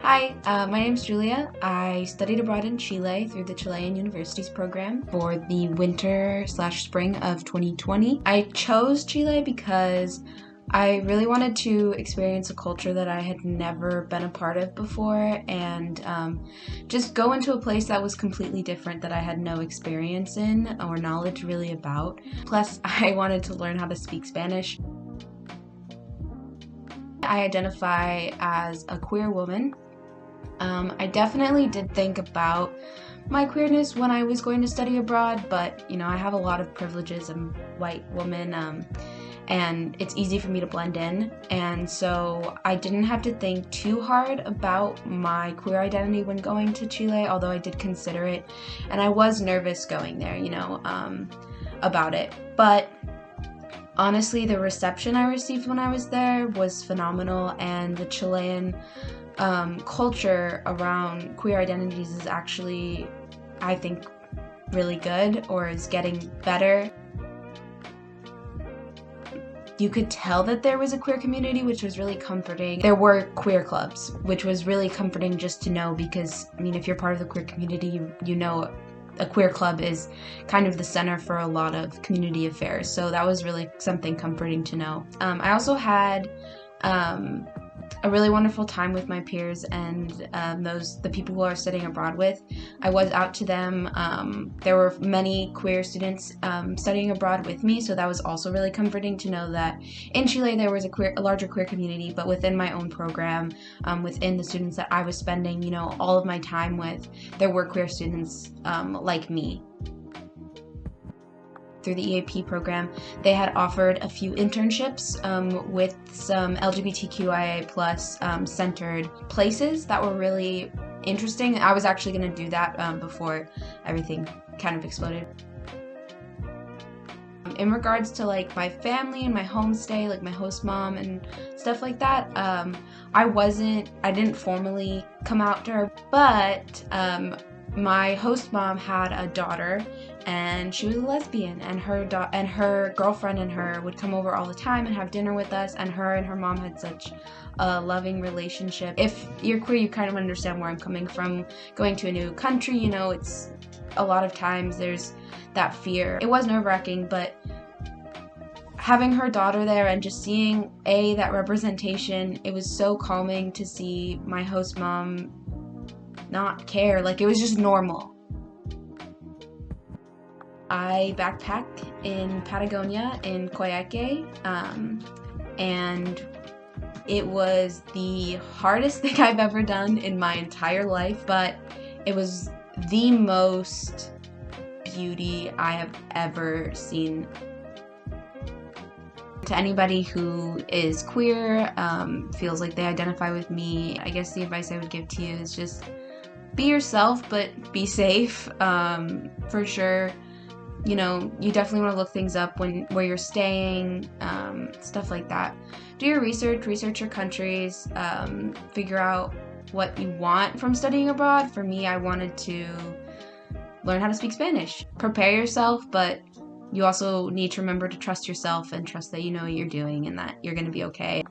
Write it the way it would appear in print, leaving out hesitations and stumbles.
Hi, my name's Julia. I studied abroad in Chile through the Chilean Universities program for the winter/spring of 2020. I chose Chile because I really wanted to experience a culture that I had never been a part of before and just go into a place that was completely different that I had no experience in or knowledge really about. Plus, I wanted to learn how to speak Spanish. I identify as a queer woman. I definitely did think about my queerness when I was going to study abroad, but I have a lot of privileges. I'm a white woman, and it's easy for me to blend in, and so I didn't have to think too hard about my queer identity when going to Chile, although I did consider it, and I was nervous going there, about it. But honestly, the reception I received when I was there was phenomenal, and the Chilean culture around queer identities is actually, I think, really good, or is getting better. You could tell that there was a queer community, which was really comforting. There were queer clubs, which was really comforting just to know, because if you're part of the queer community, you know a queer club is kind of the center for a lot of community affairs, so that was really something comforting to know. I also had a really wonderful time with my peers and the people who I was studying abroad with. I was out to them. There were many queer students studying abroad with me, so that was also really comforting to know that in Chile there was a larger queer community, but within my own program, within the students that I was spending, all of my time with, there were queer students like me. Through the EAP program, they had offered a few internships with some LGBTQIA+ centered places that were really interesting. I was actually going to do that before everything kind of exploded. In regards to my family and my homestay, like my host mom and stuff like that, I didn't formally come out to her, but my host mom had a daughter, and she was a lesbian, and her girlfriend and her would come over all the time and have dinner with us, and her mom had such a loving relationship. If you're queer, you kind of understand where I'm coming from. Going to a new country, it's a lot of times there's that fear. It was nerve-wracking, but having her daughter there and just seeing that representation, it was so calming to see my host mom not care. It was just normal. I backpack in Patagonia, in Coyhaique, and it was the hardest thing I've ever done in my entire life, but it was the most beauty I have ever seen. To anybody who is queer, feels like they identify with me, I guess the advice I would give to you is just be yourself, but be safe, for sure. You definitely want to look things up where you're staying, stuff like that. Do your research your countries, figure out what you want from studying abroad. For me, I wanted to learn how to speak Spanish. Prepare yourself, but you also need to remember to trust yourself and trust that you know what you're doing and that you're going to be okay.